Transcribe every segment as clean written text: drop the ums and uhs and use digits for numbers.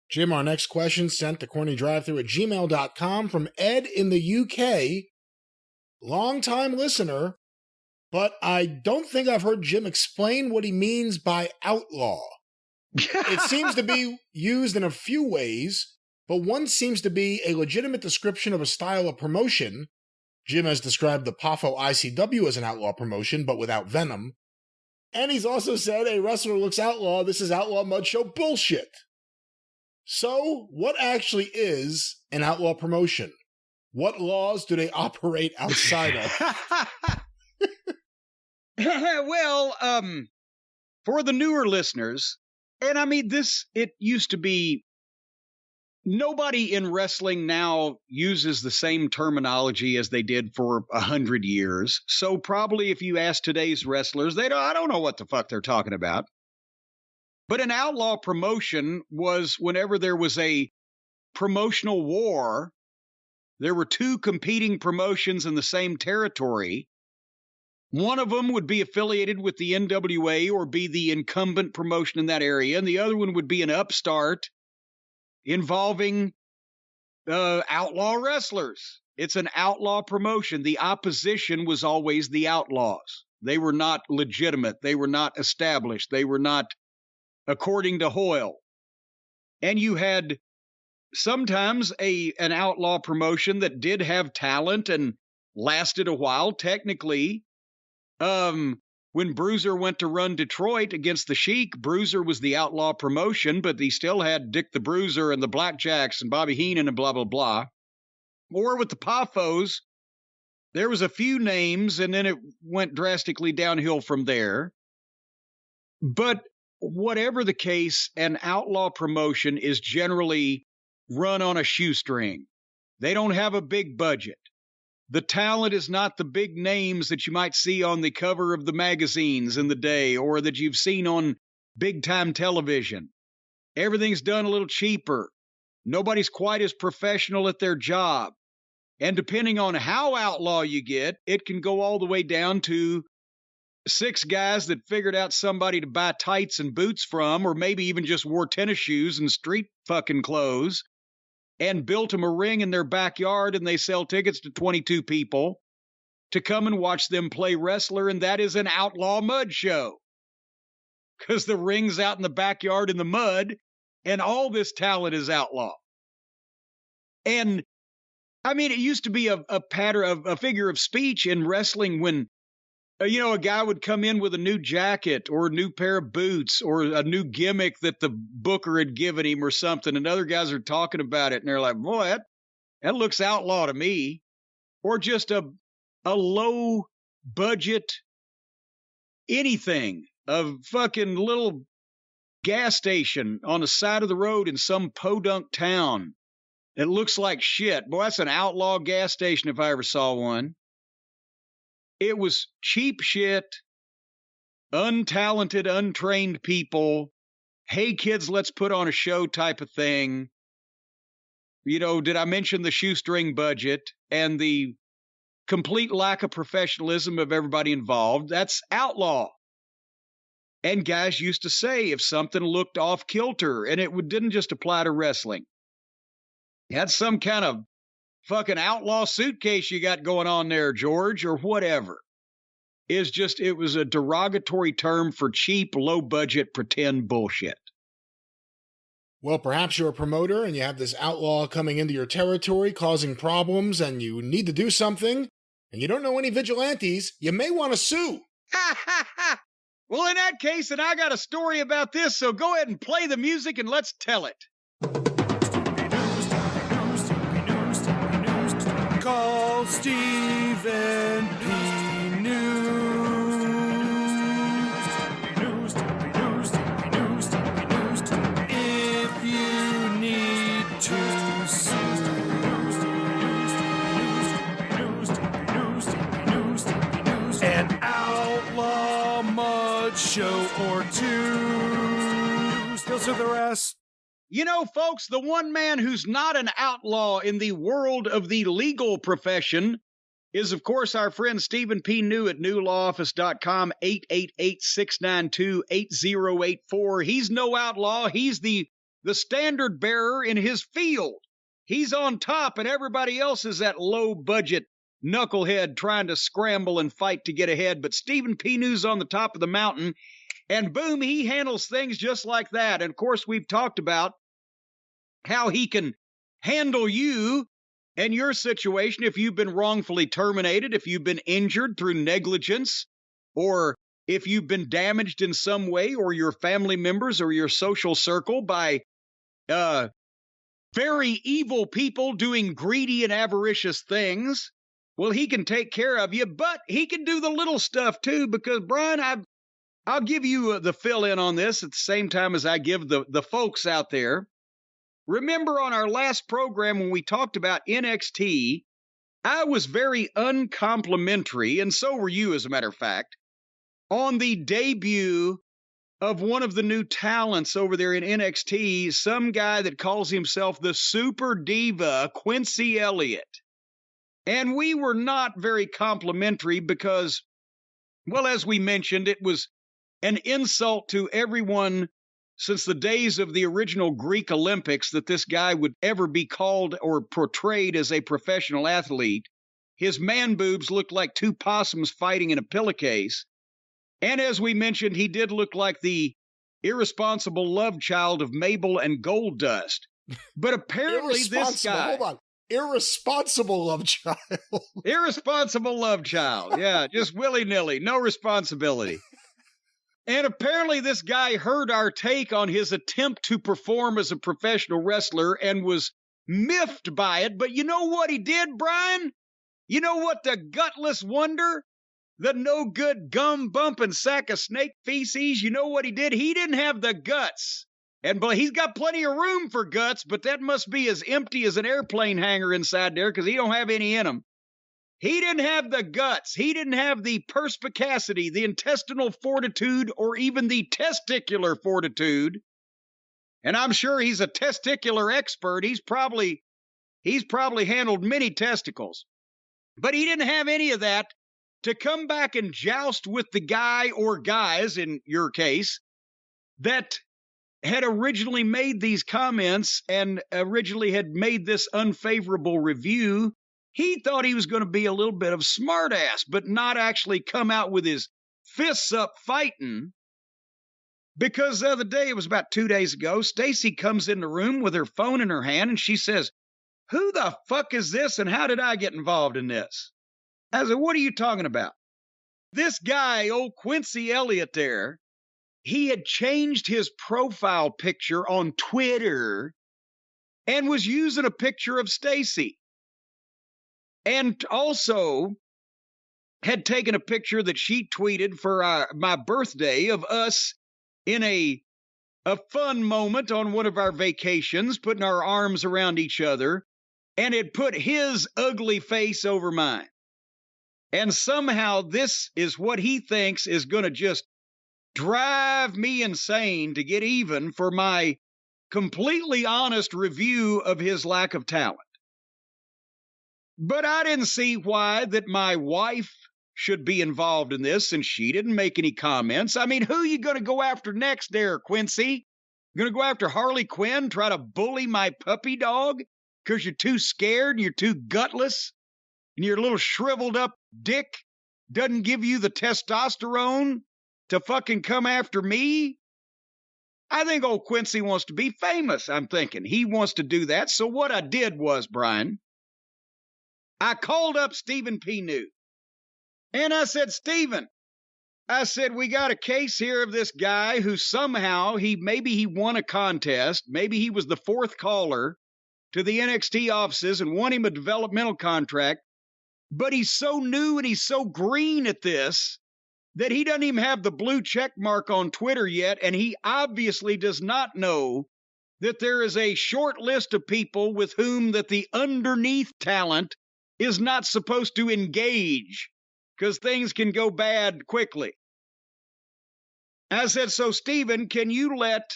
Jim, our next question sent to CornyDriveThru at gmail.com from Ed in the UK. Long-time listener, but I don't think I've heard Jim explain what he means by outlaw. It seems to be used in a few ways, but one seems to be a legitimate description of a style of promotion. Jim has described the PAFO ICW as an outlaw promotion, but without venom. And he's also said a wrestler looks outlaw, this is Outlaw Mud Show bullshit. So, what actually is an outlaw promotion? What laws do they operate outside of? Well, for the newer listeners, and I mean, it used to be, nobody in wrestling now uses the same terminology as they did for 100 years. So probably if you ask today's wrestlers, I don't know what the fuck they're talking about. But an outlaw promotion was whenever there was a promotional war, there were two competing promotions in the same territory. One of them would be affiliated with the NWA or be the incumbent promotion in that area, and the other one would be an upstart involving outlaw wrestlers. It's an outlaw promotion. The opposition was always the outlaws. They were not legitimate. They were not established. They were not according to Hoyle. And you had sometimes an outlaw promotion that did have talent and lasted a while. Technically, when Bruiser went to run Detroit against the Sheik, Bruiser was the outlaw promotion, but he still had Dick the Bruiser and the Blackjacks and Bobby Heenan and blah, blah, blah. Or with the PAFOs, there was a few names, and then it went drastically downhill from there. But whatever the case, an outlaw promotion is generally run on a shoestring. They don't have a big budget. The talent is not the big names that you might see on the cover of the magazines in the day or that you've seen on big-time television. Everything's done a little cheaper. Nobody's quite as professional at their job. And depending on how outlaw you get, it can go all the way down to 6 guys that figured out somebody to buy tights and boots from, or maybe even just wore tennis shoes and street fucking clothes, and built them a ring in their backyard, and they sell tickets to 22 people to come and watch them play wrestler, and that is an outlaw mud show. Because the ring's out in the backyard in the mud, and all this talent is outlaw. And, I mean, it used to be a pattern, a figure of speech in wrestling when, a guy would come in with a new jacket or a new pair of boots or a new gimmick that the booker had given him or something, and other guys are talking about it, and they're like, boy, that looks outlaw to me. Or just a low-budget anything, a fucking little gas station on the side of the road in some podunk town. It looks like shit. Boy, that's an outlaw gas station if I ever saw one. It was cheap shit, untalented, untrained people. Hey, kids, let's put on a show type of thing. Did I mention the shoestring budget and the complete lack of professionalism of everybody involved? That's outlaw. And guys used to say if something looked off kilter, and it didn't just apply to wrestling. You had some kind of fucking outlaw suitcase you got going on there, George, or whatever. It was a derogatory term for cheap, low-budget, pretend bullshit. Well, perhaps you're a promoter and you have this outlaw coming into your territory causing problems and you need to do something and you don't know any vigilantes, you may want to sue. Well, in that case, then I got a story about this, so go ahead and play the music and let's tell it. Call Stephen P. News. If you need to sue. An outlaw mud show or two. Still sue the rest. Folks, the one man who's not an outlaw in the world of the legal profession is, of course, our friend Stephen P. New at newlawoffice.com, 888-692-8084. He's no outlaw. He's the the standard bearer in his field. He's on top, and everybody else is that low-budget knucklehead trying to scramble and fight to get ahead. But Stephen Pinew's on the top of the mountain, and boom, he handles things just like that. And, of course, we've talked about how he can handle you and your situation if you've been wrongfully terminated, if you've been injured through negligence, or if you've been damaged in some way, or your family members or your social circle by very evil people doing greedy and avaricious things. Well, he can take care of you, but he can do the little stuff too, because, Brian, I'll give you the fill-in on this at the same time as I give the folks out there. Remember on our last program when we talked about NXT, I was very uncomplimentary, and so were you, as a matter of fact, on the debut of one of the new talents over there in NXT, some guy that calls himself the Super Diva, Quincy Elliott. And we were not very complimentary because, well, as we mentioned, it was an insult to everyone since the days of the original Greek Olympics that this guy would ever be called or portrayed as a professional athlete. His man boobs looked like two possums fighting in a pillowcase. And as we mentioned, he did look like the irresponsible love child of Mabel and Gold Dust. But apparently this guy... Hold on. Irresponsible love child. Irresponsible love child. Yeah, just willy-nilly. No responsibility. And apparently this guy heard our take on his attempt to perform as a professional wrestler and was miffed by it. But you know what he did, Brian? You know what the gutless wonder? The no-good gum-bumping sack of snake feces? You know what he did? He didn't have the guts. And he's got plenty of room for guts, but that must be as empty as an airplane hangar inside there because he don't have any in him. He didn't have the guts. He didn't have the perspicacity, the intestinal fortitude, or even the testicular fortitude. And I'm sure he's a testicular expert. He's probably handled many testicles. But he didn't have any of that to come back and joust with the guy or guys, in your case, that had originally made these comments and originally had made this unfavorable review. He thought he was going to be a little bit of smartass, but not actually come out with his fists up fighting. Because the other day, it was about 2 days ago, Stacy comes in the room with her phone in her hand and she says, "Who the fuck is this and how did I get involved in this?" I said, "What are you talking about?" This guy, old Quincy Elliott there, he had changed his profile picture on Twitter and was using a picture of Stacy. And also had taken a picture that she tweeted for my birthday of us in a fun moment on one of our vacations, putting our arms around each other, and had put his ugly face over mine. And somehow this is what he thinks is going to just drive me insane to get even for my completely honest review of his lack of talent. But I didn't see why that my wife should be involved in this, and she didn't make any comments. I mean, who are you going to go after next there, Quincy? You going to go after Harley Quinn, try to bully my puppy dog because you're too scared and you're too gutless and your little shriveled up dick doesn't give you the testosterone to fucking come after me? I think old Quincy wants to be famous, I'm thinking. He wants to do that. So what I did was, Brian, I called up Stephen Pinew. And I said, "Stephen," I said, "we got a case here of this guy who somehow maybe he won a contest. Maybe he was the fourth caller to the NXT offices and won him a developmental contract. But he's so new and he's so green at this that he doesn't even have the blue check mark on Twitter yet. And he obviously does not know that there is a short list of people with whom that the underneath talent is not supposed to engage because things can go bad quickly." I said, "So, Stephen, can you let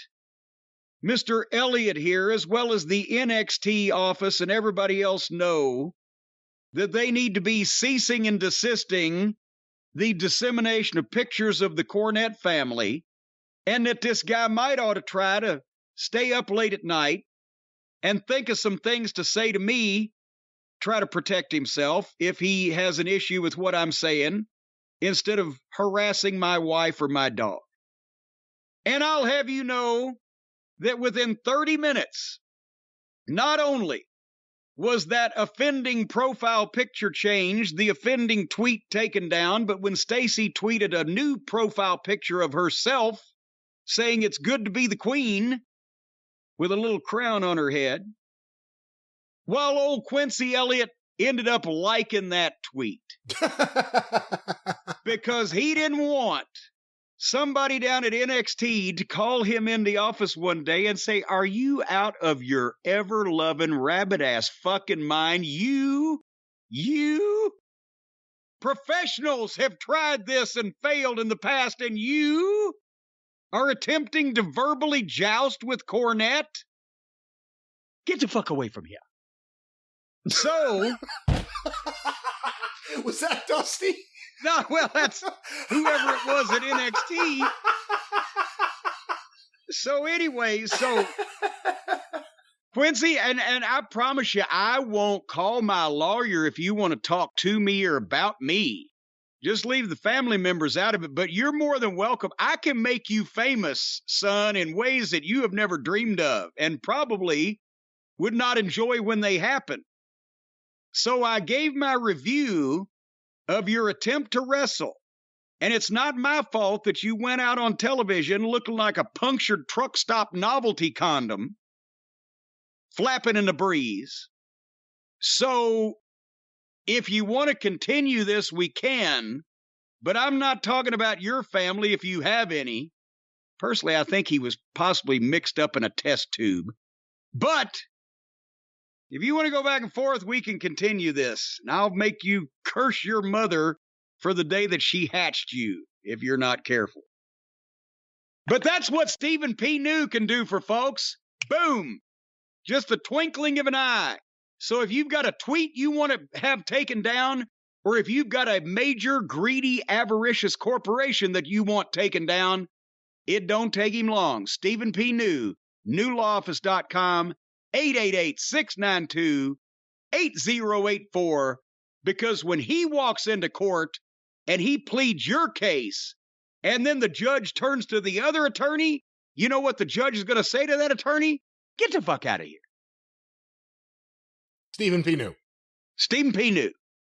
Mr. Elliott here, as well as the NXT office and everybody else, know that they need to be ceasing and desisting the dissemination of pictures of the Cornette family, and that this guy might ought to try to stay up late at night and think of some things to say to me, try to protect himself if he has an issue with what I'm saying, instead of harassing my wife or my dog. And I'll have you know that within 30 minutes, not only was that offending profile picture changed, the offending tweet taken down, but when Stacy tweeted a new profile picture of herself saying it's good to be the queen with a little crown on her head, while old Quincy Elliott ended up liking that tweet because he didn't want somebody down at NXT to call him in the office one day and say, are you out of your ever-loving rabbit-ass fucking mind? You professionals have tried this and failed in the past, and you are attempting to verbally joust with Cornette? Get the fuck away from here. So... Was that Dusty? No, well, that's whoever it was at NXT. So anyway, Quincy, and I promise you, I won't call my lawyer if you want to talk to me or about me. Just leave the family members out of it, but you're more than welcome. I can make you famous, son, in ways that you have never dreamed of and probably would not enjoy when they happen. So I gave my review of your attempt to wrestle. And it's not my fault that you went out on television looking like a punctured truck stop novelty condom, flapping in the breeze. So if you want to continue this, we can, but I'm not talking about your family if you have any. Personally, I think he was possibly mixed up in a test tube. But if you want to go back and forth, we can continue this. And I'll make you curse your mother for the day that she hatched you, if you're not careful. But that's what Stephen P. New can do for folks. Boom. Just the twinkling of an eye. So if you've got a tweet you want to have taken down, or if you've got a major, greedy, avaricious corporation that you want taken down, it don't take him long. Stephen P. New, newlawoffice.com. 888-692-8084, because when he walks into court and he pleads your case, and then the judge turns to the other attorney, you know what the judge is going to say to that attorney? Get the fuck out of here. Stephen P. New. Stephen P. New.